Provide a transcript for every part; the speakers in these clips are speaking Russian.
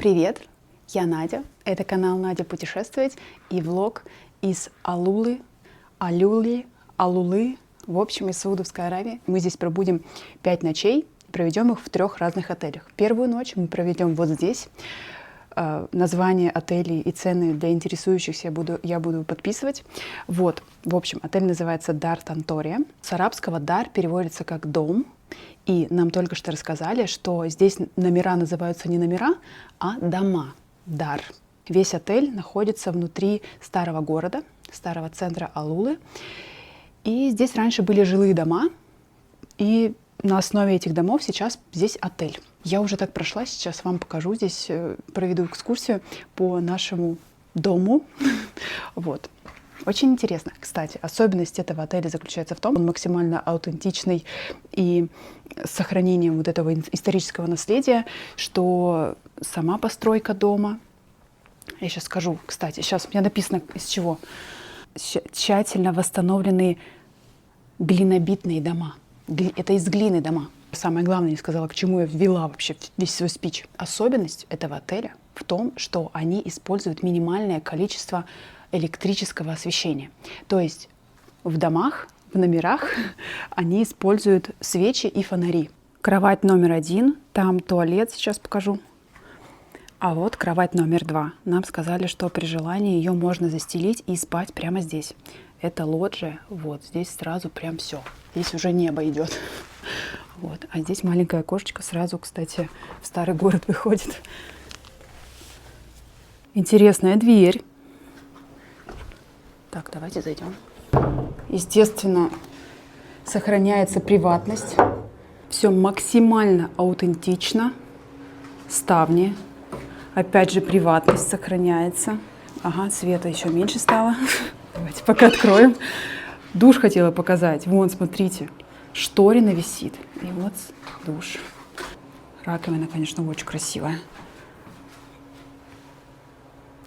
Привет, я Надя, это канал Надя путешествовать и влог из Алулы, в общем, из Саудовской Аравии. Мы здесь пробудем 5 ночей, проведем их в 3 разных отелях. Первую ночь мы проведем вот здесь. Название отелей и цены для интересующихся я буду подписывать. Вот, в общем, отель называется Дар Тантория. С арабского дар переводится как дом. И нам только что рассказали, что здесь номера называются не номера, а дома. Дар. Весь отель находится внутри старого города, старого центра Алулы. И здесь раньше были жилые дома. И на основе этих домов сейчас здесь отель. Я уже так прошла, сейчас вам покажу. Здесь проведу экскурсию по нашему дому. Вот. Очень интересно, кстати. Особенность этого отеля заключается в том, что он максимально аутентичный и с сохранением вот этого исторического наследия, что сама постройка дома, я сейчас скажу, кстати, сейчас у меня написано из чего, тщательно восстановленные глинобитные дома. Это из глины дома. Самое главное, не сказала, к чему я ввела вообще весь свой спич. Особенность этого отеля в том, что они используют минимальное количество электрического освещения. То есть в домах, в номерах они используют свечи и фонари. Кровать номер 1, там туалет, сейчас покажу. А вот кровать номер 2. Нам сказали, что при желании ее можно застелить и спать прямо здесь. Это лоджия, вот здесь сразу прям все. Здесь уже небо идет. Вот. А здесь маленькое окошечко сразу, кстати, в старый город выходит. Интересная дверь. Так, давайте зайдем. Естественно, сохраняется приватность. Все максимально аутентично. Ставни. Опять же, приватность сохраняется. Ага, света еще меньше стало. Давайте пока откроем. Душ хотела показать. Вон, смотрите. Шторина висит. И вот душ. Раковина, конечно, очень красивая.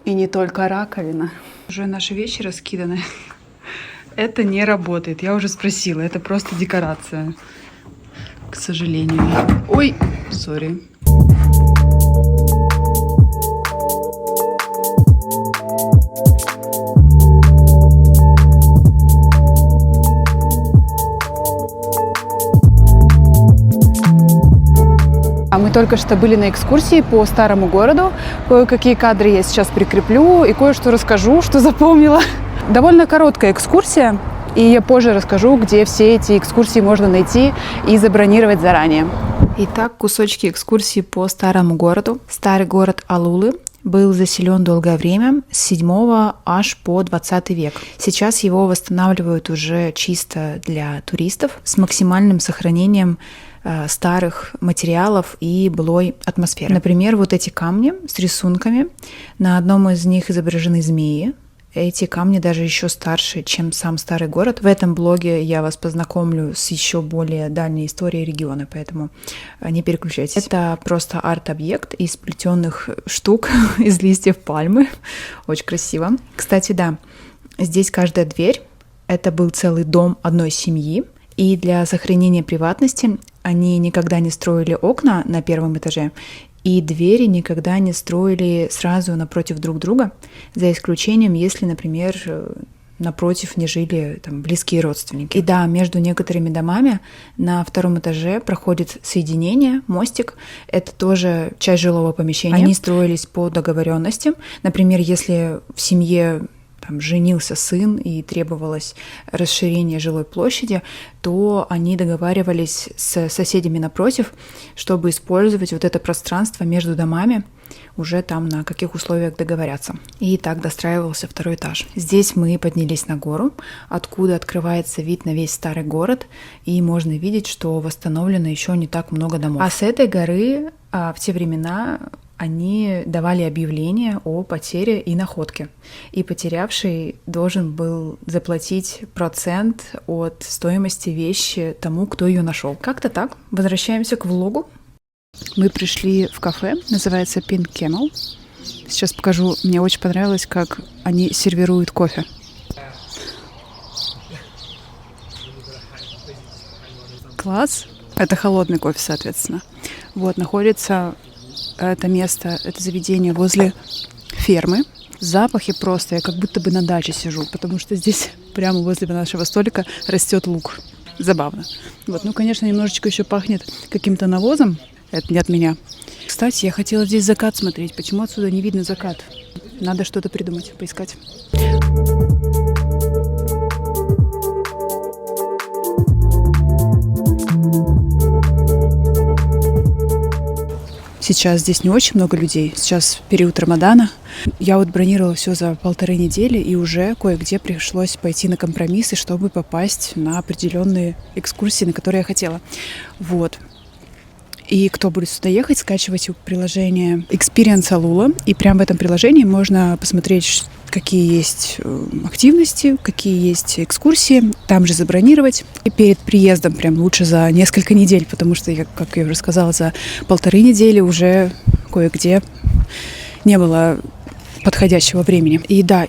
И не только раковина. Уже наши вещи раскиданы. Это не работает. Я уже спросила. Это просто декорация. К сожалению. Ой, сори. Мы только что были на экскурсии по старому городу. Кое-какие кадры я сейчас прикреплю и кое-что расскажу, что запомнила. Довольно короткая экскурсия, и я позже расскажу, где все эти экскурсии можно найти и забронировать заранее. Итак, кусочки экскурсии по старому городу. Старый город Алулы был заселен долгое время, с 7 аж по 20 век. Сейчас его восстанавливают уже чисто для туристов с максимальным сохранением старых материалов и былой атмосферы. Например, вот эти камни с рисунками. На одном из них изображены змеи. Эти камни даже еще старше, чем сам старый город. В этом блоге я вас познакомлю с еще более дальней историей региона, поэтому не переключайтесь. Это просто арт-объект из сплетенных штук из листьев пальмы. Очень красиво. Кстати, да, здесь каждая дверь — это был целый дом одной семьи. И для сохранения приватности они никогда не строили окна на первом этаже, и двери никогда не строили сразу напротив друг друга, за исключением, если, например, напротив не жили там близкие родственники. И да, между некоторыми домами на 2 этаже проходит соединение, мостик. Это тоже часть жилого помещения. Они строились по договоренности. Например, если в семье женился сын и требовалось расширение жилой площади, то они договаривались с соседями напротив, чтобы использовать вот это пространство между домами, уже там на каких условиях договорятся. И так достраивался 2 этаж. Здесь мы поднялись на гору, откуда открывается вид на весь старый город, и можно видеть, что восстановлено еще не так много домов. А с этой горы в те времена они давали объявление о потере и находке. И потерявший должен был заплатить процент от стоимости вещи тому, кто ее нашел. Как-то так. Возвращаемся к влогу. Мы пришли в кафе, называется Pink Camel. Сейчас покажу. Мне очень понравилось, как они сервируют кофе. Класс. Это холодный кофе, соответственно. Вот, находится это место, это заведение возле фермы. Запахи просто, я как будто бы на даче сижу, потому что здесь прямо возле нашего столика растет лук. Забавно. Вот, ну, конечно, немножечко еще пахнет каким-то навозом. Это не от меня. Кстати, я хотела здесь закат смотреть. Почему отсюда не видно закат? Надо что-то придумать, поискать. Сейчас здесь не очень много людей. Сейчас период Рамадана. Я вот бронировала все за 1,5 недели, и уже кое-где пришлось пойти на компромиссы, чтобы попасть на определенные экскурсии, на которые я хотела. Вот. И кто будет сюда ехать, скачивайте приложение Experience Alula. И прямо в этом приложении можно посмотреть, какие есть активности, какие есть экскурсии. Там же забронировать. И перед приездом прям лучше за несколько недель, потому что, как я уже сказала, за 1,5 недели уже кое-где не было подходящего времени. И да,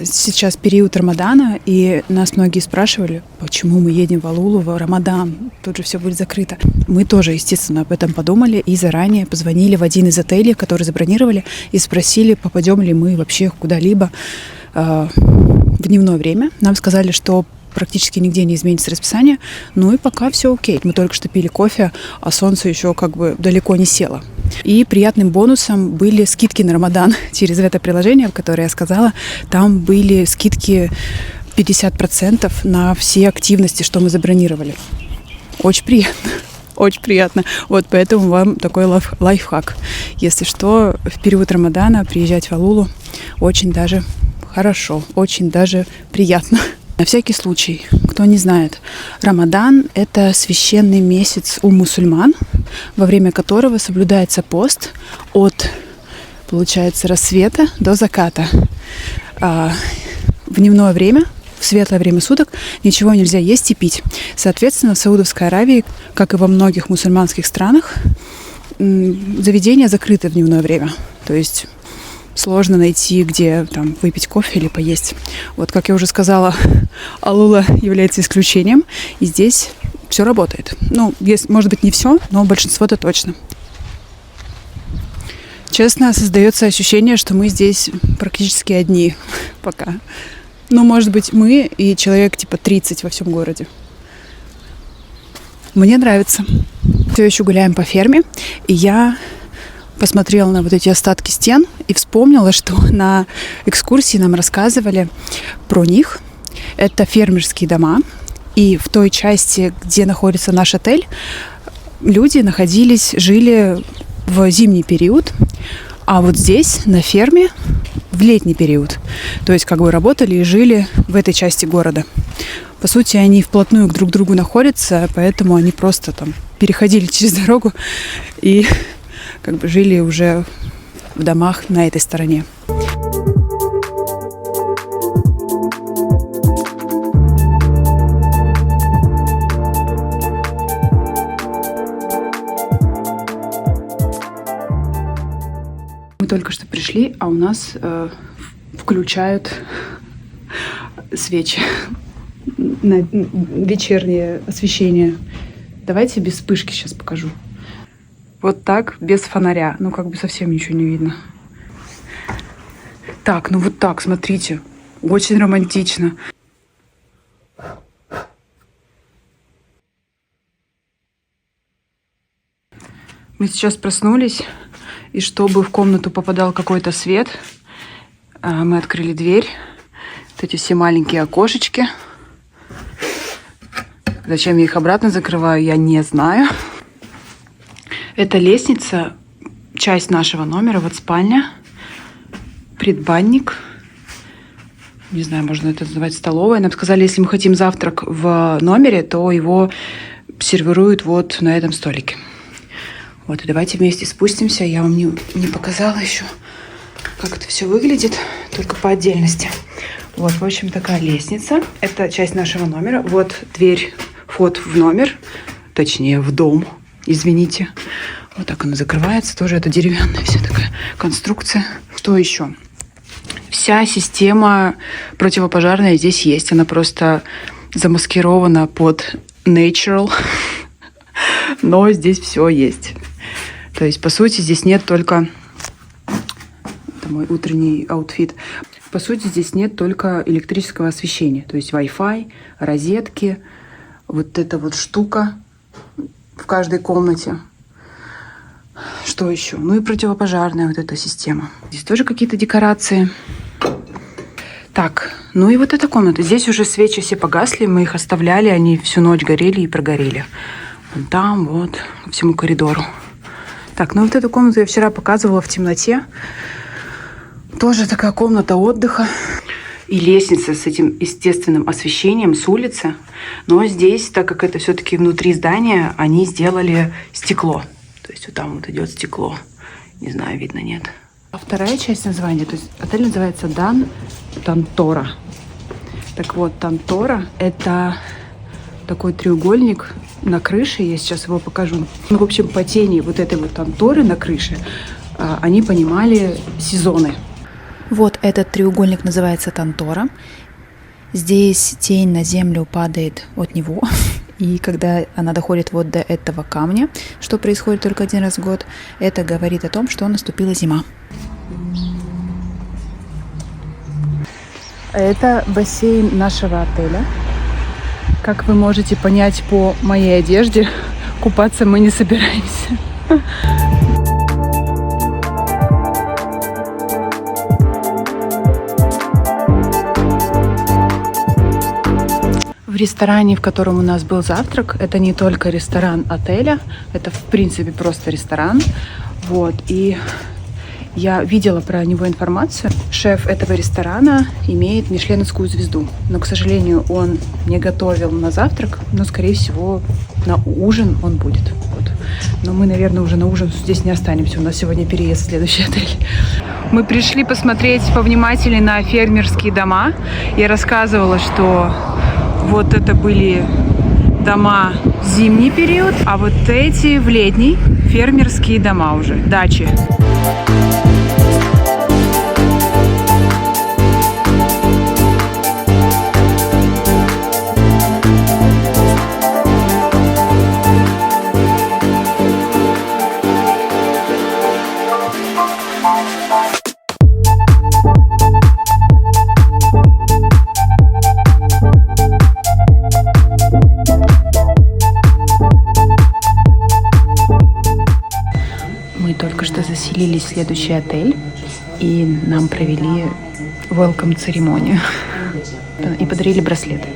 сейчас период Рамадана, и нас многие спрашивали, почему мы едем в Алулу в Рамадан, тут же все будет закрыто. Мы тоже, естественно, об этом подумали и заранее позвонили в один из отелей, который забронировали, и спросили, попадем ли мы вообще куда-либо в дневное время. Нам сказали, что практически нигде не изменится расписание, ну и пока все окей. Мы только что пили кофе, а солнце еще как бы далеко не село. И приятным бонусом были скидки на Рамадан через это приложение, которое я сказала. Там были скидки 50% на все активности, что мы забронировали. Очень приятно. Очень приятно. Вот поэтому вам такой лайфхак. Если что, в период Рамадана приезжать в Алулу очень даже хорошо, очень даже приятно. На всякий случай, кто не знает, Рамадан – это священный месяц у мусульман, во время которого соблюдается пост от, получается, рассвета до заката. В дневное время, в светлое время суток ничего нельзя есть и пить. Соответственно, в Саудовской Аравии, как и во многих мусульманских странах, заведения закрыты в дневное время. То есть сложно найти, где там выпить кофе или поесть. Вот, как я уже сказала, Алула является исключением, и здесь все работает. Ну, есть, может быть, не все, но большинство-то точно. Честно, создается ощущение, что мы здесь практически одни пока. Ну, может быть, мы и человек типа 30 во всем городе. Мне нравится. Все еще гуляем по ферме, и я посмотрела на вот эти остатки стен и вспомнила, что на экскурсии нам рассказывали про них. Это фермерские дома. И в той части, где находится наш отель, люди жили в зимний период, а вот здесь, на ферме, в летний период. То есть как бы работали и жили в этой части города. По сути, они вплотную друг к другу находятся, поэтому они просто там переходили через дорогу и как бы жили уже в домах на этой стороне. Мы только что пришли, а у нас включают свечи на вечернее освещение. Давайте без вспышки сейчас покажу. Вот так, без фонаря. Ну, как бы совсем ничего не видно. Так, ну вот так, смотрите. Очень романтично. Мы сейчас проснулись, и чтобы в комнату попадал какой-то свет, мы открыли дверь. Вот эти все маленькие окошечки. Зачем я их обратно закрываю, я не знаю. Это лестница, часть нашего номера, вот спальня, предбанник. Не знаю, можно это называть столовой. Нам сказали, если мы хотим завтрак в номере, то его сервируют вот на этом столике. Вот, и давайте вместе спустимся. Я вам не показала еще, как это все выглядит, только по отдельности. Вот, в общем, такая лестница. Это часть нашего номера. Вот дверь, вход в номер, точнее, в дом. Извините. Вот так она закрывается. Тоже это деревянная вся такая конструкция. Что еще? Вся система противопожарная здесь есть. Она просто замаскирована под natural. Но здесь все есть. То есть, по сути, здесь нет только... Это мой утренний аутфит. По сути, здесь нет только электрического освещения. То есть Wi-Fi, розетки, вот эта вот штука в каждой комнате. Что еще? Ну и противопожарная вот эта система. Здесь тоже какие-то декорации. Так, ну и вот эта комната. Здесь уже свечи все погасли, мы их оставляли, они всю ночь горели и прогорели. Вон там, вот, по всему коридору. Так, ну вот эту комнату я вчера показывала в темноте. Тоже такая комната отдыха. И лестница с этим естественным освещением с улицы. Но здесь, так как это все-таки внутри здания, они сделали стекло. То есть вот там вот идет стекло. Не знаю, видно, нет. А вторая часть названия, то есть отель называется Дан Тантора. Так вот, Тантора – это такой треугольник на крыше. Я сейчас его покажу. Ну, в общем, по тени вот этой вот Танторы на крыше они понимали сезоны. Вот этот треугольник называется Тантора. Здесь тень на землю падает от него. И когда она доходит вот до этого камня, что происходит только один раз в год, это говорит о том, что наступила зима. Это бассейн нашего отеля. Как вы можете понять по моей одежде, купаться мы не собираемся. В ресторане, в котором у нас был завтрак, это не только ресторан отеля, это в принципе просто ресторан. Вот, и я видела про него информацию. Шеф этого ресторана имеет мишленовскую звезду, но, к сожалению, он не готовил на завтрак, но, скорее всего, на ужин он будет. Вот. Но мы, наверное, уже на ужин здесь не останемся. У нас сегодня переезд в следующий отель. Мы пришли посмотреть повнимательнее на фермерские дома. Я рассказывала, что вот это были дома в зимний период, а вот эти в летний фермерские дома уже, дачи. Только что заселились в следующий отель, и нам провели welcome-церемонию и подарили браслеты.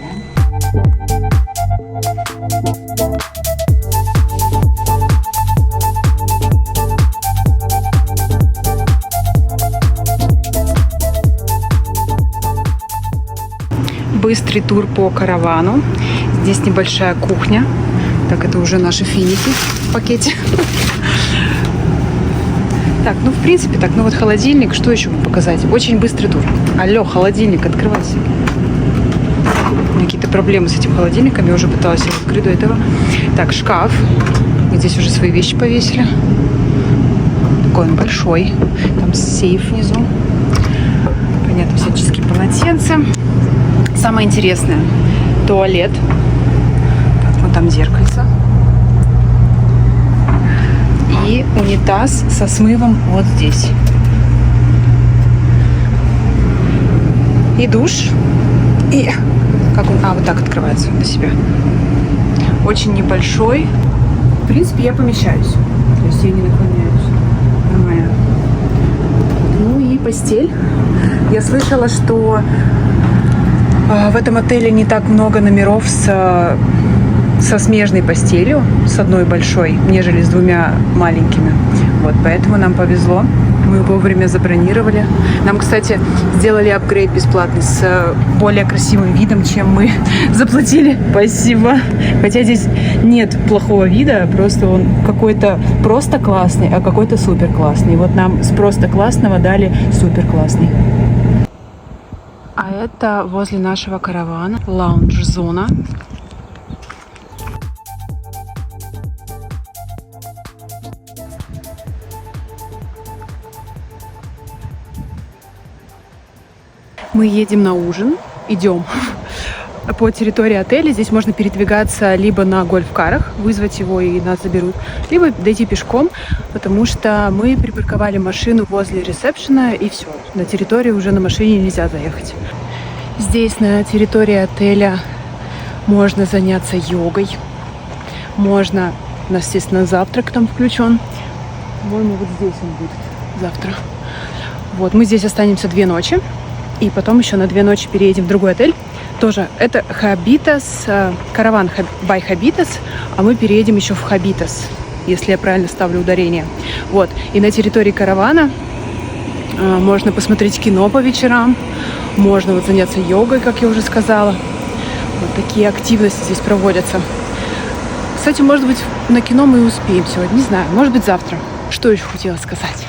Быстрый тур по каравану. Здесь небольшая кухня. Так, это уже наши финики в пакете. Так, ну, в принципе, так, ну вот холодильник, что еще вам показать? Очень быстрый тур. Алло, холодильник, открывайся. У меня какие-то проблемы с этим холодильником, я уже пыталась его открыть до этого. Так, шкаф. Мы здесь уже свои вещи повесили. Такой он большой. Там сейф внизу. Понятно, всяческие полотенца. Самое интересное – туалет. Так, вот там зеркальце. И унитаз со смывом вот здесь. И душ. И как он? Вот так открывается на себя. Очень небольшой. В принципе, я помещаюсь. То есть я не наклоняюсь. Нормально. Ну и постель. Я слышала, что в этом отеле не так много номеров со смежной постелью, с одной большой, нежели с двумя маленькими. Вот, поэтому нам повезло. Мы вовремя забронировали. Нам, кстати, сделали апгрейд бесплатный с более красивым видом, чем мы заплатили. Спасибо. Хотя здесь нет плохого вида, просто он какой-то просто классный, а какой-то супер классный. Вот нам с просто классного дали супер классный. А это возле нашего каравана лаунж-зона. Мы едем на ужин, идем. по территории отеля. Здесь можно передвигаться либо на гольф-карах, вызвать его и нас заберут, либо дойти пешком, потому что мы припарковали машину возле ресепшена, и все. На территорию уже на машине нельзя заехать. Здесь на территории отеля можно заняться йогой. Можно, у нас, естественно, завтрак там включен. По-моему, вот здесь он будет завтра. Вот, мы здесь останемся 2 ночи. И потом еще на 2 ночи переедем в другой отель. Тоже это Habitas, караван by Habitas, а мы переедем еще в Habitas, если я правильно ставлю ударение. Вот, и на территории каравана можно посмотреть кино по вечерам, можно вот заняться йогой, как я уже сказала. Вот такие активности здесь проводятся. Кстати, может быть, на кино мы и успеем сегодня, не знаю, может быть, завтра. Что еще хотела сказать?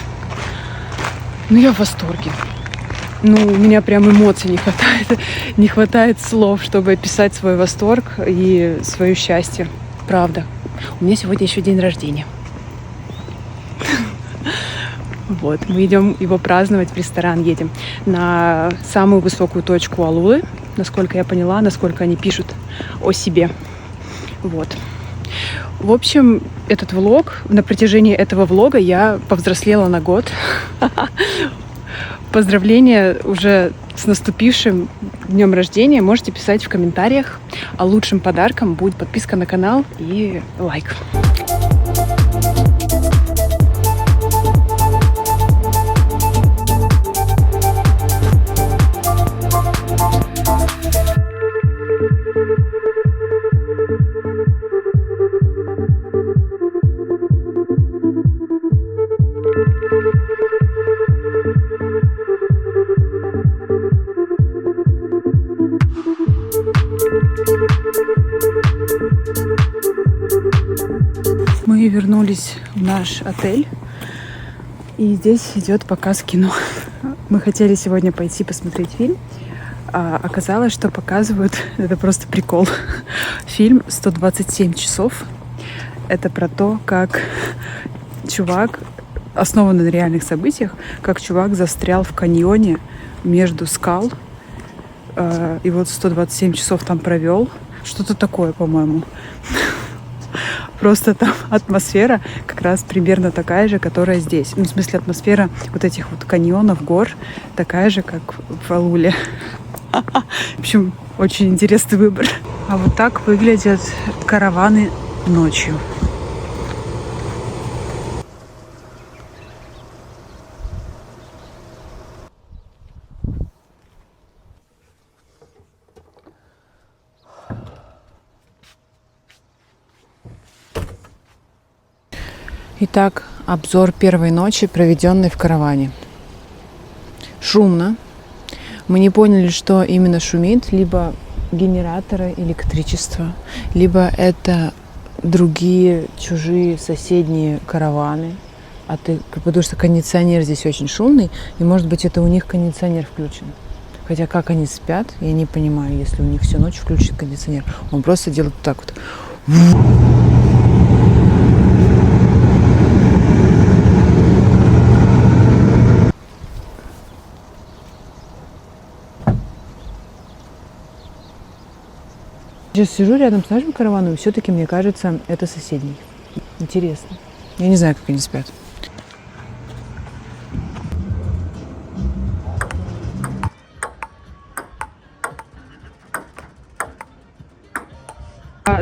Ну, я в восторге. Ну, у меня прям эмоций не хватает слов, чтобы описать свой восторг и свое счастье. Правда. У меня сегодня еще день рождения. Вот, мы идем его праздновать, в ресторан едем на самую высокую точку Алулы, насколько я поняла, насколько они пишут о себе. Вот. В общем, этот влог, на протяжении этого влога я повзрослела на год. Поздравления уже с наступившим днем рождения можете писать в комментариях. А лучшим подарком будет подписка на канал и лайк. Мы вернулись в наш отель, и здесь идет показ кино. Мы хотели сегодня пойти посмотреть фильм, а оказалось, что показывают, это просто прикол, фильм «127 часов». Это про то, как чувак, основан на реальных событиях, как чувак застрял в каньоне между скал, и вот 127 часов там провел. Что-то такое, по-моему. Просто там атмосфера как раз примерно такая же, которая здесь. Ну, в смысле, атмосфера вот этих вот каньонов, гор, такая же, как в Алуле. В общем, очень интересный выбор. А вот так выглядят караваны ночью. Итак, обзор первой ночи, проведенной в караване. Шумно. Мы не поняли, что именно шумит. Либо генераторы электричества, либо это другие чужие соседние караваны. Потому что кондиционер здесь очень шумный, и, может быть, это у них кондиционер включен. Хотя как они спят, я не понимаю, если у них всю ночь включен кондиционер. Он просто делает вот так вот. Сейчас сижу рядом с нашим караваном, и все-таки, мне кажется, это соседний. Интересно. Я не знаю, как они спят.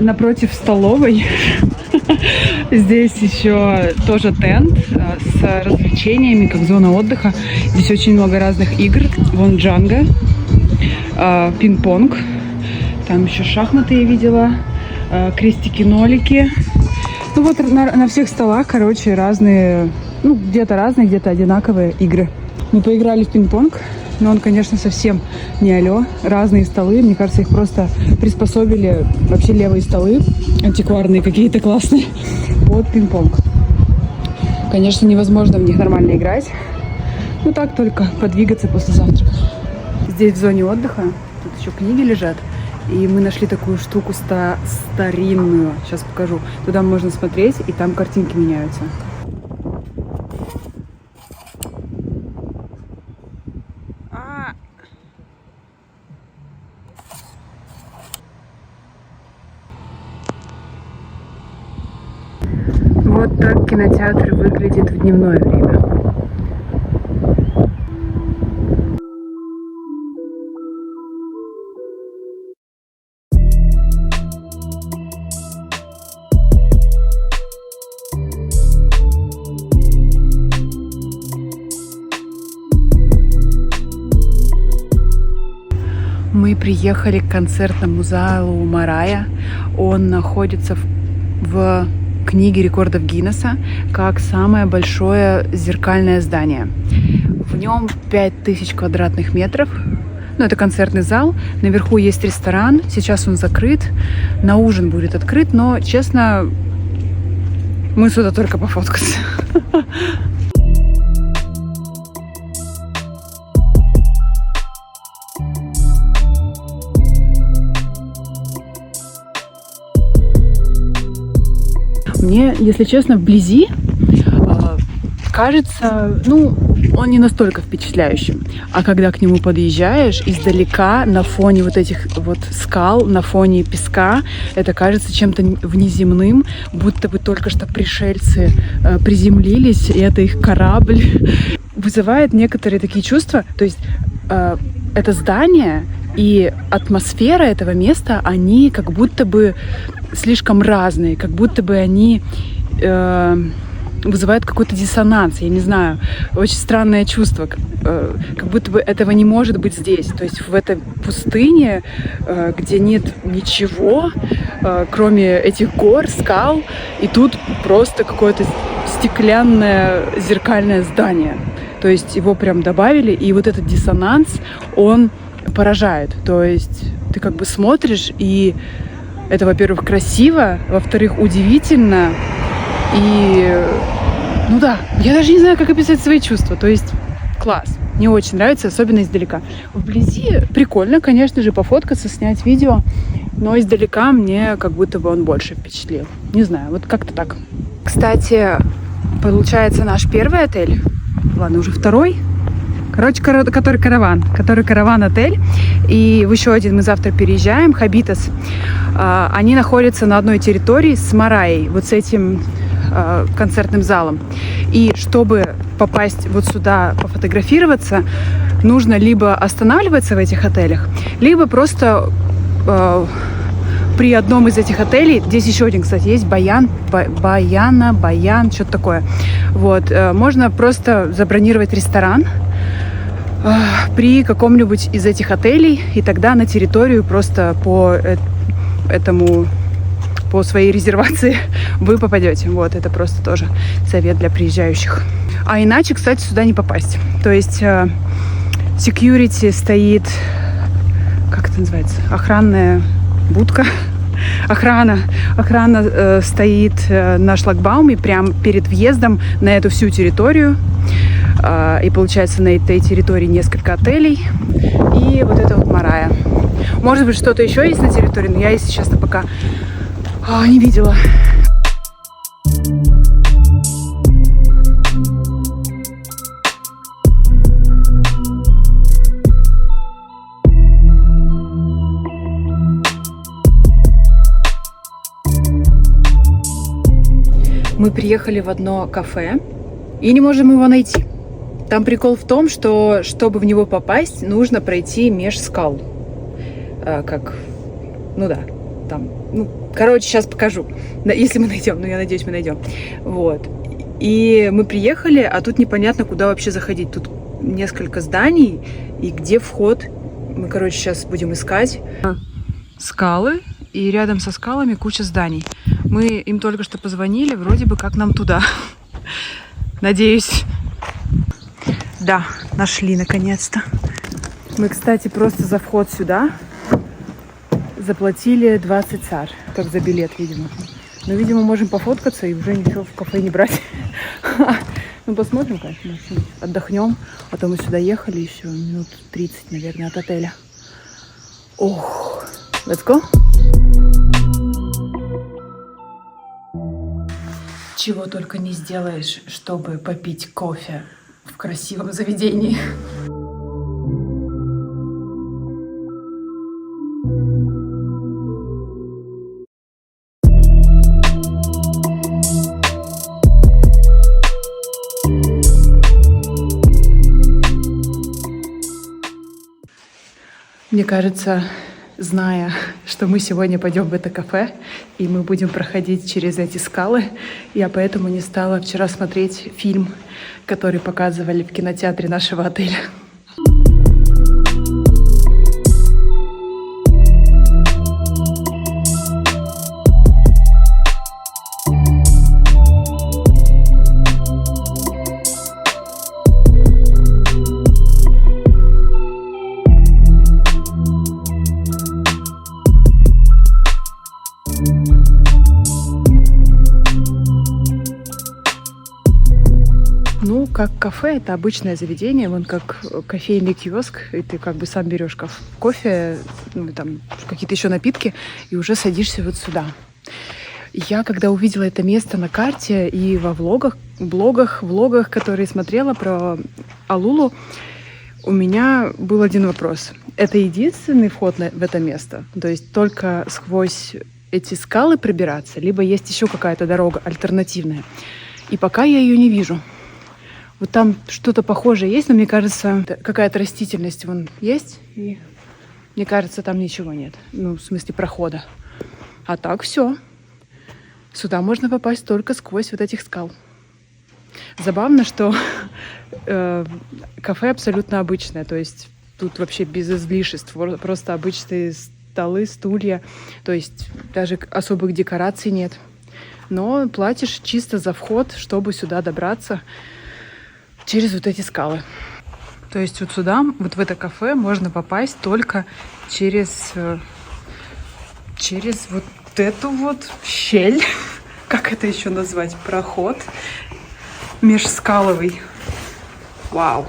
Напротив столовой здесь еще тоже тент с развлечениями, как зона отдыха. Здесь очень много разных игр. Вон джанга, пинг-понг. Там еще шахматы я видела, крестики-нолики. Ну вот на всех столах, короче, разные, ну где-то разные, где-то одинаковые игры. Мы поиграли в пинг-понг, но он, конечно, совсем не алё. Разные столы, мне кажется, их просто приспособили, вообще левые столы, антикварные какие-то классные, под пинг-понг. Конечно, невозможно в них нормально играть, ну так только подвигаться после завтрака. Здесь в зоне отдыха, тут еще книги лежат. И мы нашли такую штуку старинную. Сейчас покажу. Туда можно смотреть, и там картинки меняются. Вот так кинотеатр выглядит в дневное время. Мы приехали к концертному залу Марая. Он находится в книге рекордов Гиннесса как самое большое зеркальное здание. В нем 5000 квадратных метров. Ну, это концертный зал. Наверху есть ресторан. Сейчас он закрыт. На ужин будет открыт. Но, честно, мы сюда только пофоткаться. Мне, если честно, вблизи кажется, он не настолько впечатляющим. А когда к нему подъезжаешь издалека, на фоне вот этих вот скал, на фоне песка, это кажется чем-то внеземным, будто бы только что пришельцы приземлились, и это их корабль. Вызывает некоторые такие чувства. То есть это здание и атмосфера этого места, они как будто бы слишком разные, как будто бы они вызывают какой-то диссонанс, я не знаю, очень странное чувство, как будто бы этого не может быть здесь, то есть в этой пустыне, где нет ничего, кроме этих гор, скал, и тут просто какое-то стеклянное зеркальное здание, то есть его прям добавили, и вот этот диссонанс, он поражает, то есть ты как бы смотришь, и это, во-первых, красиво, во-вторых, удивительно. И, я даже не знаю, как описать свои чувства. То есть класс. Мне очень нравится, особенно издалека. Вблизи прикольно, конечно же, пофоткаться, снять видео. Но издалека мне как будто бы он больше впечатлил. Не знаю, вот как-то так. Кстати, получается, наш первый отель, ладно, уже второй, который караван-отель. И в еще один мы завтра переезжаем, Хабитас. Они находятся на одной территории с Мараей, вот с этим концертным залом. И чтобы попасть вот сюда, пофотографироваться, нужно либо останавливаться в этих отелях, либо просто при одном из этих отелей, здесь еще один, кстати, есть, Баян, что-то такое. Вот, можно просто забронировать ресторан при каком-нибудь из этих отелей, и тогда на территорию просто по своей резервации вы попадете. Вот, это просто тоже совет для приезжающих. А иначе, кстати, сюда не попасть. То есть security стоит, как это называется, охранная будка. Охрана стоит на шлагбауме прямо перед въездом на эту всю территорию. И получается, на этой территории несколько отелей. И вот это вот Марая. Может быть, что-то еще есть на территории, но я, если честно, пока не видела. Мы приехали в одно кафе и не можем его найти. Там прикол в том, что чтобы в него попасть, нужно пройти меж скал. Сейчас покажу. Если мы найдем, я надеюсь, мы найдем. Вот. И мы приехали, а тут непонятно, куда вообще заходить. Тут несколько зданий, и где вход. Мы, сейчас будем искать. Скалы, и рядом со скалами куча зданий. Мы им только что позвонили, вроде бы как нам туда. Надеюсь. Да, нашли наконец-то. Мы, кстати, просто за вход сюда заплатили 20 цар, как за билет, видимо. Но, видимо, можем пофоткаться и уже ничего в кафе не брать. Посмотрим, конечно, отдохнем. А то мы сюда ехали еще минут 30, наверное, от отеля. Ох, let's go. Чего только не сделаешь, чтобы попить кофе в красивом заведении. Мне кажется, зная, что мы сегодня пойдем в это кафе, и мы будем проходить через эти скалы, я поэтому не стала вчера смотреть фильм, который показывали в кинотеатре нашего отеля. Ну, как кафе, это обычное заведение, вон как кофейный киоск, и ты как бы сам берешь кофе, ну, там какие-то еще напитки, и уже садишься вот сюда. Я, когда увидела это место на карте и во влогах, которые смотрела про Алулу, у меня был один вопрос. Это единственный вход в это место? То есть только сквозь эти скалы пробираться, либо есть еще какая-то дорога альтернативная? И пока я ее не вижу. Вот там что-то похожее есть, но мне кажется, какая-то растительность вон есть, и мне кажется, там ничего нет. Ну, в смысле прохода. А так все. Сюда можно попасть только сквозь вот этих скал. Забавно, что кафе абсолютно обычное, то есть тут вообще без излишеств, просто обычные столы, стулья, то есть даже особых декораций нет. Но платишь чисто за вход, чтобы сюда добраться через вот эти скалы. То есть вот сюда, вот в это кафе можно попасть только через вот эту вот щель, как это еще назвать, проход межскаловый. Вау!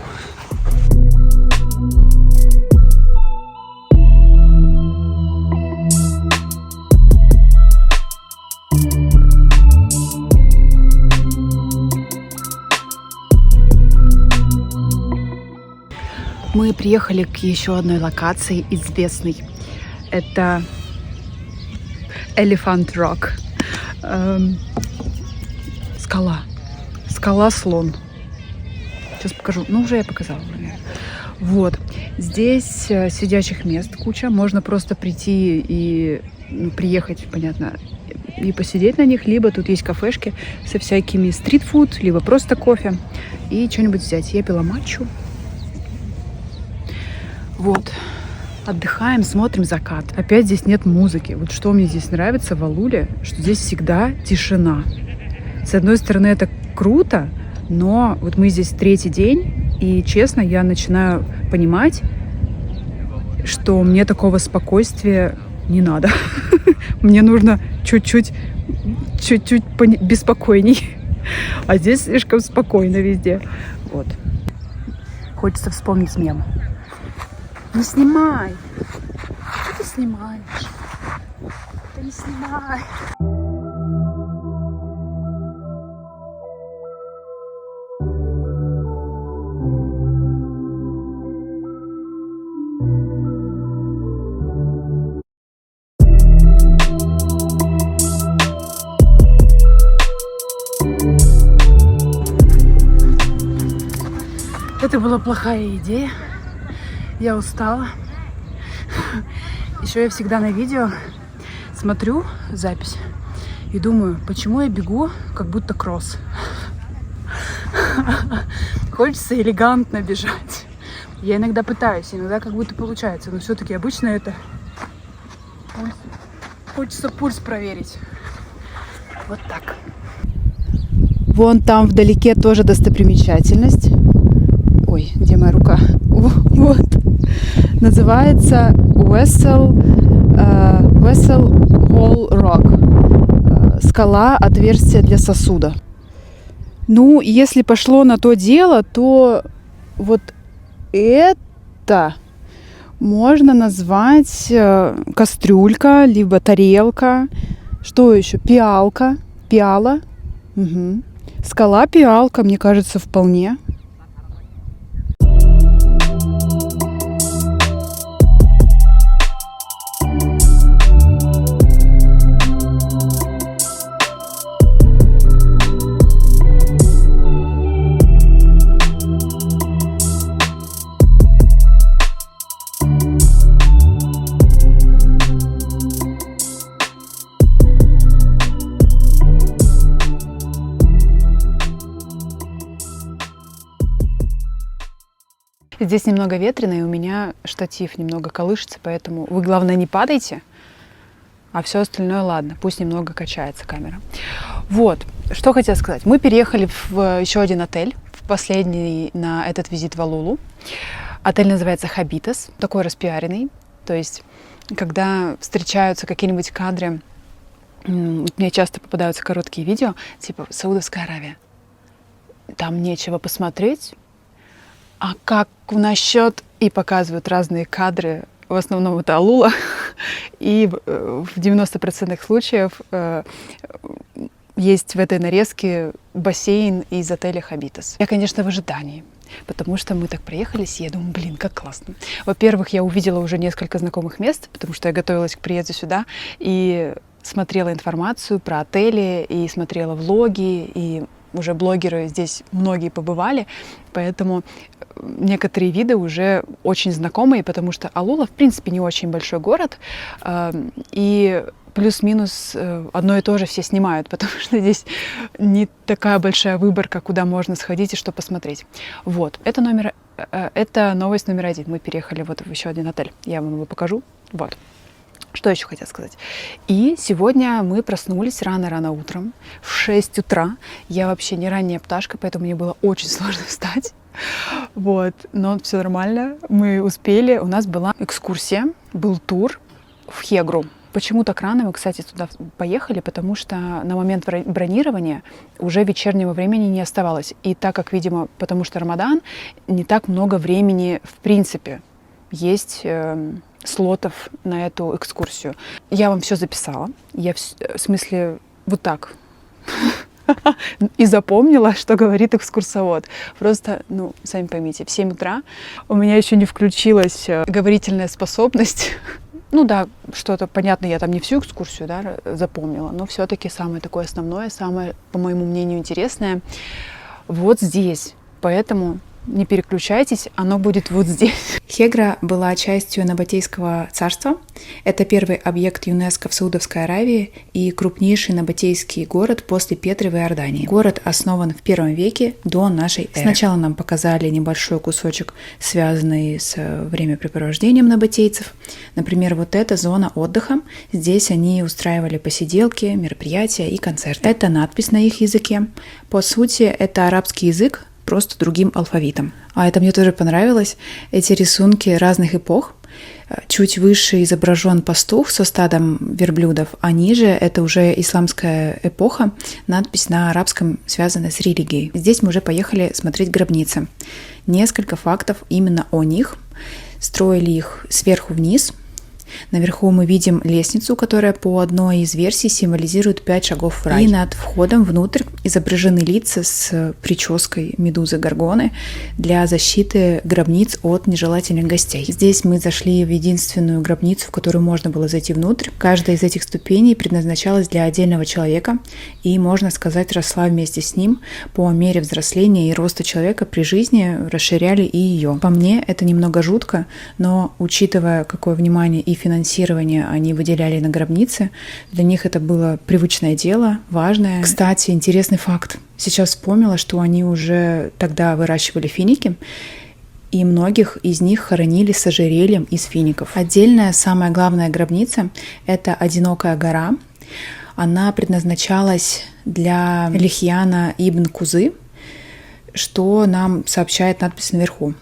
Мы приехали к еще одной локации известной. Это Elephant Rock. Скала. Скала-слон. Сейчас покажу. Ну, уже я показала, наверное. Вот. Здесь сидячих мест куча. Можно просто прийти и приехать, понятно, и посидеть на них. Либо тут есть кафешки со всякими стритфуд, либо просто кофе. И что-нибудь взять. Я пила матчу. Вот. Отдыхаем, смотрим закат. Опять здесь нет музыки. Вот что мне здесь нравится в Алуле, что здесь всегда тишина. С одной стороны, это круто, но вот мы здесь 3-й день, и, честно, я начинаю понимать, что мне такого спокойствия не надо. Мне нужно чуть-чуть беспокойней. А здесь слишком спокойно везде. Вот. Хочется вспомнить мем. Не снимай! Что ты снимаешь? Да не снимай! Это была плохая идея. Я устала. Еще я всегда на видео смотрю запись и думаю, почему я бегу, как будто кросс. Хочется элегантно бежать. Я иногда пытаюсь, иногда как будто получается, но все-таки обычно это хочется пульс проверить. Вот так. Вон там вдалеке тоже достопримечательность. Ой, где моя рука? Вот. Называется Wessel Hole Rock. Скала, отверстие для сосуда. Ну, если пошло на то дело, то вот это можно назвать кастрюлька, либо тарелка. Что еще? Пиалка. Пиала. Угу. Скала, пиалка, мне кажется, вполне. Здесь немного ветрено, и у меня штатив немного колышется, поэтому вы, главное, не падайте, а все остальное ладно, пусть немного качается камера. Вот, что хотела сказать. Мы переехали в еще один отель, в последний на этот визит в Алулу. Отель называется Хабитас, такой распиаренный, то есть когда встречаются какие-нибудь кадры, мне часто попадаются короткие видео, типа Саудовская Аравия. Там нечего посмотреть, а как насчет... И показывают разные кадры, в основном это Алула, и в 90% случаев есть в этой нарезке бассейн из отеля Хабитас. Я, конечно, в ожидании, потому что мы так проехались, и я думаю, блин, как классно. Во-первых, я увидела уже несколько знакомых мест, потому что я готовилась к приезду сюда, и смотрела информацию про отели, и смотрела влоги, и уже блогеры здесь многие побывали, поэтому некоторые виды уже очень знакомые, потому что Алула, в принципе, не очень большой город, и плюс-минус одно и то же все снимают, потому что здесь не такая большая выборка, куда можно сходить и что посмотреть. Вот, это новость номер 1. Мы переехали вот в еще один отель, я вам его покажу. Вот. Что еще хотела сказать? И сегодня мы проснулись рано-рано утром, в 6 утра. Я вообще не ранняя пташка, поэтому мне было очень сложно встать. Вот, но все нормально. Мы успели. У нас была экскурсия, был тур в Хегру. Почему так рано мы, кстати, туда поехали? Потому что на момент бронирования уже вечернего времени не оставалось. И так как, видимо, потому что Рамадан, не так много времени в принципе есть слотов на эту экскурсию. Я вам все записала. Я в смысле вот так и запомнила, что говорит экскурсовод. Просто, сами поймите, в 7 утра у меня еще не включилась говорительная способность. Ну да, что-то понятно, я там не всю экскурсию, да, запомнила, но все-таки самое такое основное, самое, по моему мнению, интересное вот здесь. Поэтому не переключайтесь, оно будет вот здесь. Хегра была частью Набатейского царства. Это первый объект ЮНЕСКО в Саудовской Аравии и крупнейший набатейский город после Петры в Иордании. Город основан в 1 веке до нашей эры. Сначала нам показали небольшой кусочек, связанный с времяпрепровождением набатейцев. Например, вот эта зона отдыха. Здесь они устраивали посиделки, мероприятия и концерты. Это надпись на их языке. По сути, это арабский язык, просто другим алфавитом. А это мне тоже понравилось. Эти рисунки разных эпох. Чуть выше изображен пастух со стадом верблюдов, а ниже это уже исламская эпоха, надпись на арабском, связанная с религией. Здесь мы уже поехали смотреть гробницы. Несколько фактов именно о них. Строили их сверху вниз. Наверху мы видим лестницу, которая по одной из версий символизирует 5 шагов в рай. И над входом внутрь изображены лица с прической медузы Горгоны для защиты гробниц от нежелательных гостей. Здесь мы зашли в единственную гробницу, в которую можно было зайти внутрь. Каждая из этих ступеней предназначалась для отдельного человека и, можно сказать, росла вместе с ним. По мере взросления и роста человека при жизни расширяли и ее. По мне, это немного жутко, но учитывая, какое внимание и финансирование они выделяли на гробницы, для них это было привычное дело, важное. Кстати, интересный факт. Сейчас вспомнила, что они уже тогда выращивали финики, и многих из них хоронили с ожерельем из фиников. Отдельная, самая главная гробница — это одинокая гора. Она предназначалась для Лихьяна ибн Кузы, что нам сообщает надпись наверху.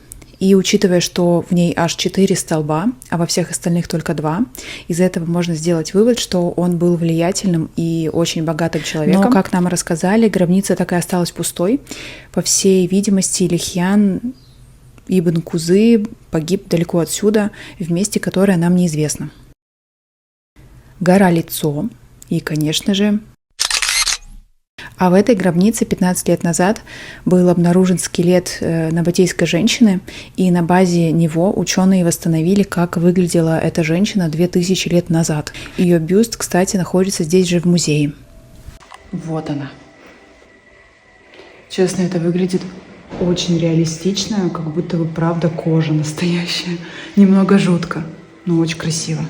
И учитывая, что в ней аж 4 столба, а во всех остальных только 2, из этого можно сделать вывод, что он был влиятельным и очень богатым человеком. Но, как нам рассказали, гробница так и осталась пустой. По всей видимости, Лихьян ибн Кузы погиб далеко отсюда, в месте, которое нам неизвестно. Гора Лицо и, конечно же, а в этой гробнице 15 лет назад был обнаружен скелет набатейской женщины, и на базе него ученые восстановили, как выглядела эта женщина 2000 лет назад. Ее бюст, кстати, находится здесь же в музее. Вот она. Честно, это выглядит очень реалистично, как будто бы правда кожа настоящая. Немного жутко, но очень красиво.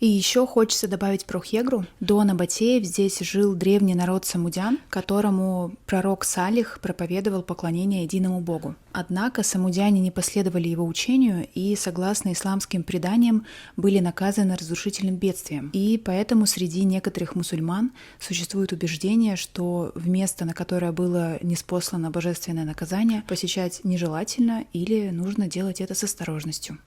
И еще хочется добавить про Хегру. До набатеев здесь жил древний народ самудян, которому пророк Салих проповедовал поклонение единому богу. Однако самудяне не последовали его учению и, согласно исламским преданиям, были наказаны разрушительным бедствием. И поэтому среди некоторых мусульман существует убеждение, что в место, на которое было ниспослано божественное наказание, посещать нежелательно или нужно делать это с осторожностью.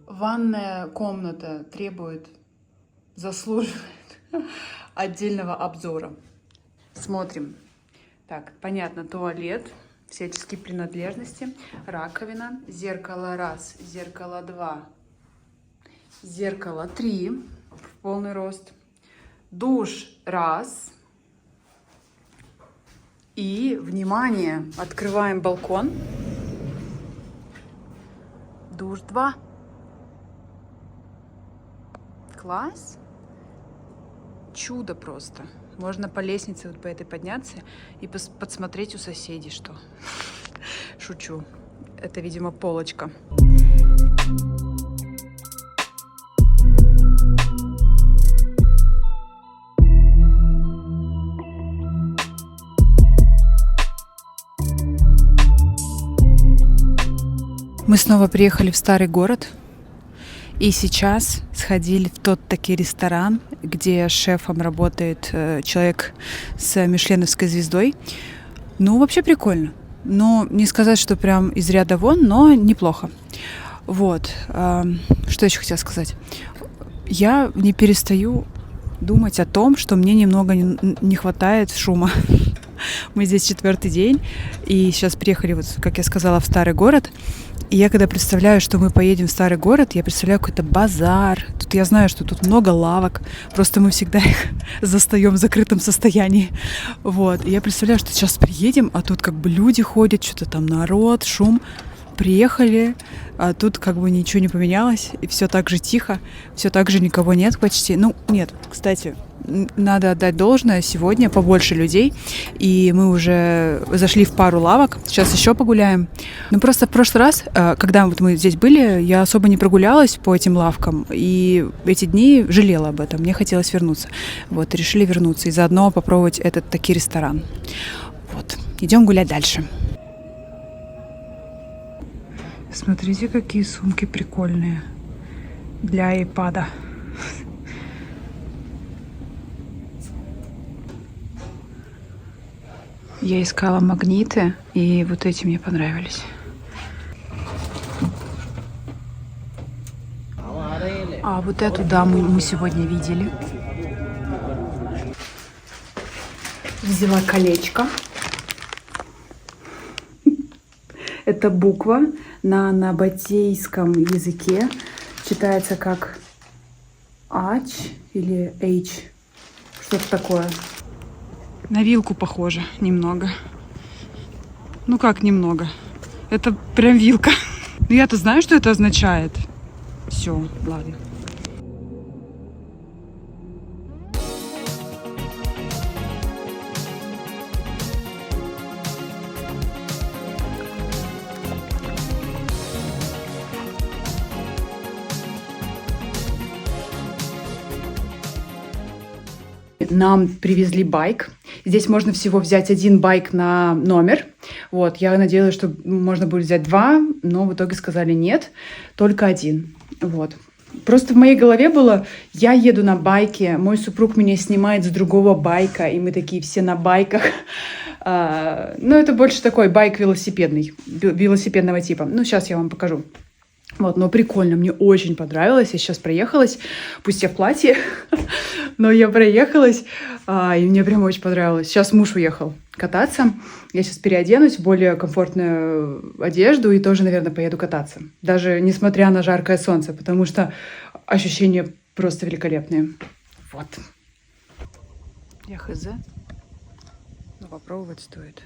Ванная комната заслуживает отдельного обзора. Смотрим. Так, понятно, туалет, всяческие принадлежности, раковина, зеркало 1, зеркало 2, зеркало 3 в полный рост, душ 1. И, внимание, открываем балкон. Душ 2. Класс. Чудо просто. Можно по лестнице вот по этой подняться и подсмотреть у соседей, что. Шучу. Это, видимо, полочка. Мы снова приехали в старый город. И сейчас сходили в тот таки ресторан, где шефом работает человек с мишленовской звездой. Ну, вообще прикольно. Но не сказать, что прям из ряда вон, но неплохо. Вот. Что еще хотела сказать? Я не перестаю думать о том, что мне немного не хватает шума. Мы здесь 4-й день, и сейчас приехали, вот, как я сказала, в старый город. И я когда представляю, что мы поедем в старый город, я представляю какой-то базар. Тут я знаю, что тут много лавок. Просто мы всегда их застаем в закрытом состоянии. Вот. И я представляю, что сейчас приедем, а тут как бы люди ходят, что-то там народ, шум. Приехали, а тут как бы ничего не поменялось. И все так же тихо, все так же никого нет почти. Ну, нет, кстати, надо отдать должное, сегодня побольше людей, и мы уже зашли в пару лавок, сейчас еще погуляем. Ну, просто в прошлый раз, когда вот мы здесь были, я особо не прогулялась по этим лавкам, и эти дни жалела об этом, мне хотелось вернуться. Вот, решили вернуться и заодно попробовать этот таки ресторан. Вот, идем гулять дальше. Смотрите, какие сумки прикольные для айпада. Я искала магниты, и вот эти мне понравились. А вот эту даму мы сегодня видели. Взяла колечко. Это буква на набатейском языке. Читается как H или H. Что-то такое. На вилку похоже немного. Ну как немного? Это прям вилка. Ну я-то знаю, что это означает. Все, ладно. Нам привезли байк. Здесь можно всего взять 1 байк на номер. Вот, я надеялась, что можно будет взять 2, но в итоге сказали нет, только 1. Вот. Просто в моей голове было, я еду на байке, мой супруг меня снимает с другого байка, и мы такие все на байках. Ну, это больше такой байк велосипедный, велосипедного типа. Ну, сейчас я вам покажу. Вот, но прикольно, мне очень понравилось. Я сейчас проехалась, пусть я в платье, но я проехалась, и мне прям очень понравилось. Сейчас муж уехал кататься. Я сейчас переоденусь в более комфортную одежду и тоже, наверное, поеду кататься. Даже несмотря на жаркое солнце, потому что ощущения просто великолепные. Вот. Я хз. Но попробовать стоит.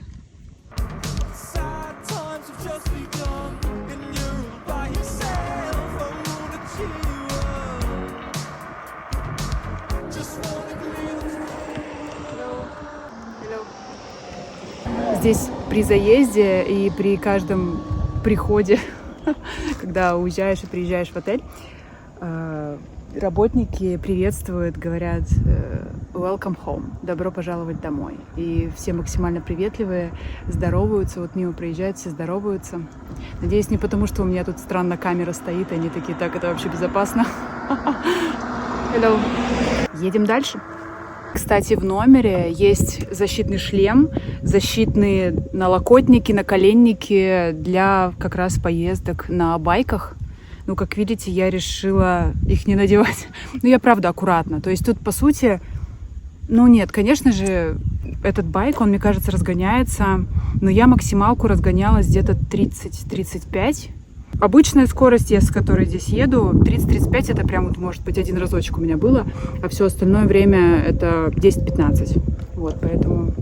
Здесь при заезде и при каждом приходе, когда уезжаешь и приезжаешь в отель, работники приветствуют, говорят «welcome home», «добро пожаловать домой». И все максимально приветливые, здороваются, вот мимо проезжают, все здороваются. Надеюсь, не потому, что у меня тут странно камера стоит, и они такие: так, это вообще безопасно. Hello. Едем дальше. Кстати, в номере есть защитный шлем, защитные налокотники, наколенники для как раз поездок на байках. Ну, как видите, я решила их не надевать. Но я, правда, аккуратно. То есть тут, по сути, ну нет, конечно же, этот байк, он, мне кажется, разгоняется. Но я максималку разгонялась где-то 30-35. Обычная скорость, с которой здесь еду, 30-35, это прям, вот, может быть, один разочек у меня было, а все остальное время это 10-15. Вот, поэтому...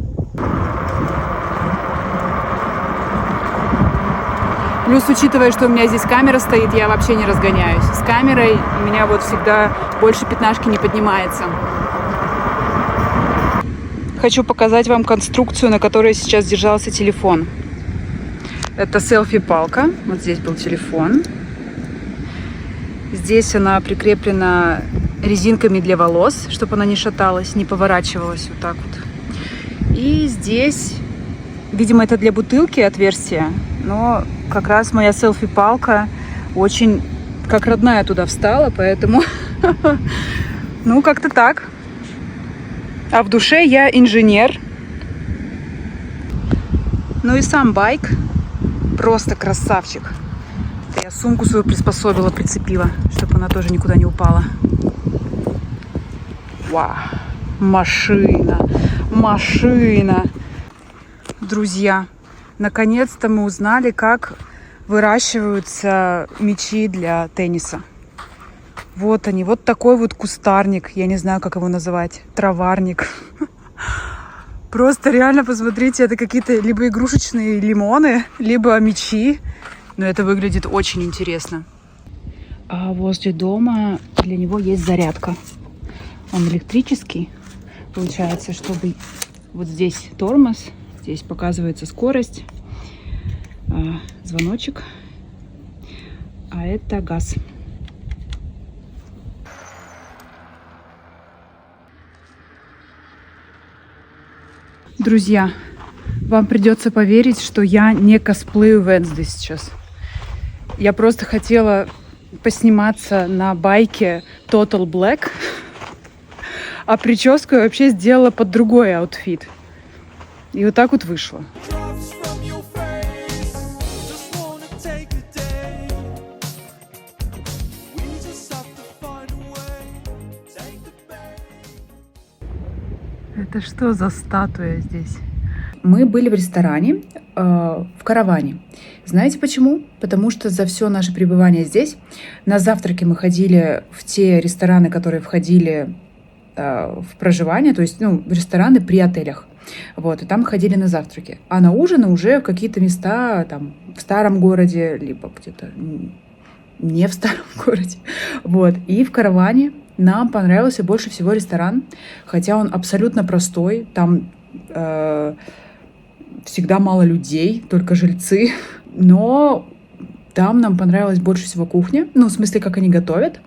Плюс, учитывая, что у меня здесь камера стоит, я вообще не разгоняюсь. С камерой у меня вот всегда больше 15 не поднимается. Хочу показать вам конструкцию, на которой сейчас держался телефон. Это селфи-палка. Вот здесь был телефон. Здесь она прикреплена резинками для волос, чтобы она не шаталась, не поворачивалась вот так вот. И здесь, видимо, это для бутылки отверстие, но как раз моя селфи-палка очень как родная туда встала, поэтому, ну, как-то так. А в душе я инженер. Ну и сам байк. Просто красавчик. Это я сумку свою приспособила, прицепила, чтобы она тоже никуда не упала. Вау! Машина! Машина! Друзья, наконец-то мы узнали, как выращиваются мячи для тенниса. Вот они, вот такой вот кустарник. Я не знаю, как его называть. Траварник. Просто реально, посмотрите, это какие-то либо игрушечные лимоны, либо мячи. Но это выглядит очень интересно. А возле дома для него есть зарядка. Он электрический. Получается, чтобы вот здесь тормоз, здесь показывается скорость, звоночек, а это газ. Друзья, вам придется поверить, что я не косплею Венсдей сейчас. Я просто хотела посниматься на байке Total Black, а прическу я вообще сделала под другой аутфит. И вот так вот вышло. Это что за статуя здесь? Мы были в ресторане, в караване. Знаете почему? Потому что за все наше пребывание здесь на завтраки мы ходили в те рестораны, которые входили в проживание, то есть, ну, рестораны при отелях. Вот, и там ходили на завтраки. А на ужины уже в какие-то места там в старом городе, либо где-то не в старом городе. Вот, и в караване нам понравился больше всего ресторан, хотя он абсолютно простой, там всегда мало людей, только жильцы, но там нам понравилась больше всего кухня, ну, в смысле, как они готовят.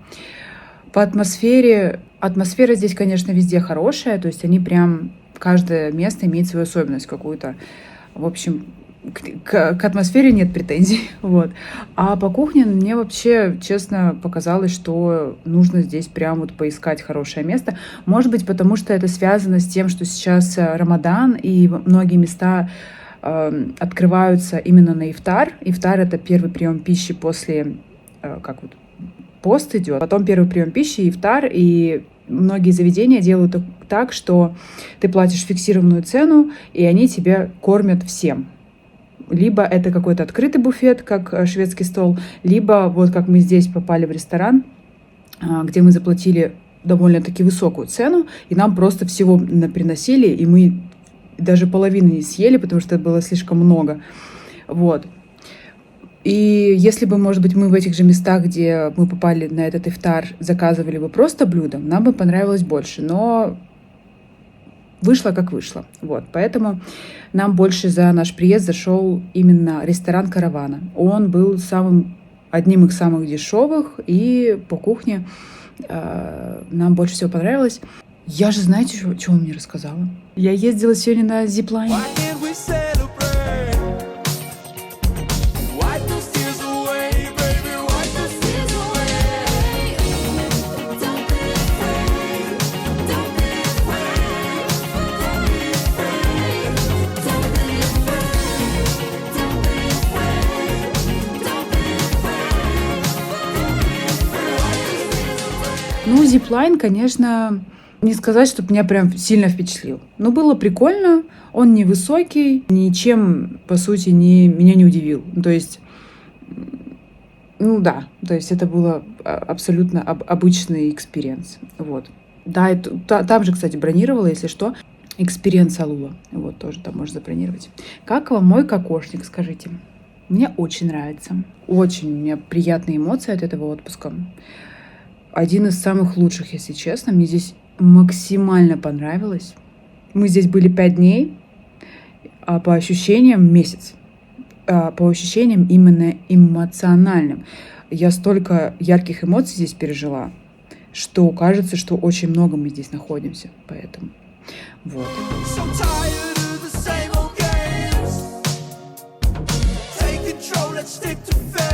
По атмосфера здесь, конечно, везде хорошая, то есть они прям, каждое место имеет свою особенность какую-то. В общем, к атмосфере нет претензий. Вот. А по кухне мне вообще, честно, показалось, что нужно здесь прям вот поискать хорошее место. Может быть, потому что это связано с тем, что сейчас Рамадан, и многие места открываются именно на ифтар. Ифтар — это первый прием пищи после как вот пост идет, потом первый прием пищи, ифтар, и многие заведения делают так, что ты платишь фиксированную цену, и они тебя кормят всем. Либо это какой-то открытый буфет, как шведский стол, либо вот как мы здесь попали в ресторан, где мы заплатили довольно-таки высокую цену, и нам просто всего приносили, и мы даже половины не съели, потому что это было слишком много. Вот. И если бы, может быть, мы в этих же местах, где мы попали на этот ифтар, заказывали бы просто блюдо, нам бы понравилось больше. Но вышло как вышло. Вот. Поэтому нам больше за наш приезд зашел именно ресторан «Каравана». Он был одним из самых дешевых, и по кухне нам больше всего понравилось. Я же, знаете, что мне рассказала? Я ездила сегодня на зиплайне. Ну, зиплайн, конечно, не сказать, чтобы меня прям сильно впечатлил. Но было прикольно, он невысокий, ничем, по сути, меня не удивил. То есть, то есть это было абсолютно обычный экспириенс. Вот. Да, там же, кстати, бронировала, если что, экспириенс Алула. Вот, тоже там можно забронировать. Как вам мой кокошник, скажите? Мне очень нравится. Очень у меня приятные эмоции от этого отпуска. Один из самых лучших, если честно. Мне здесь максимально понравилось. Мы здесь были 5 дней, а по ощущениям месяц. По ощущениям именно эмоциональным. Я столько ярких эмоций здесь пережила, что кажется, что очень много мы здесь находимся. Поэтому вот. Let's stick to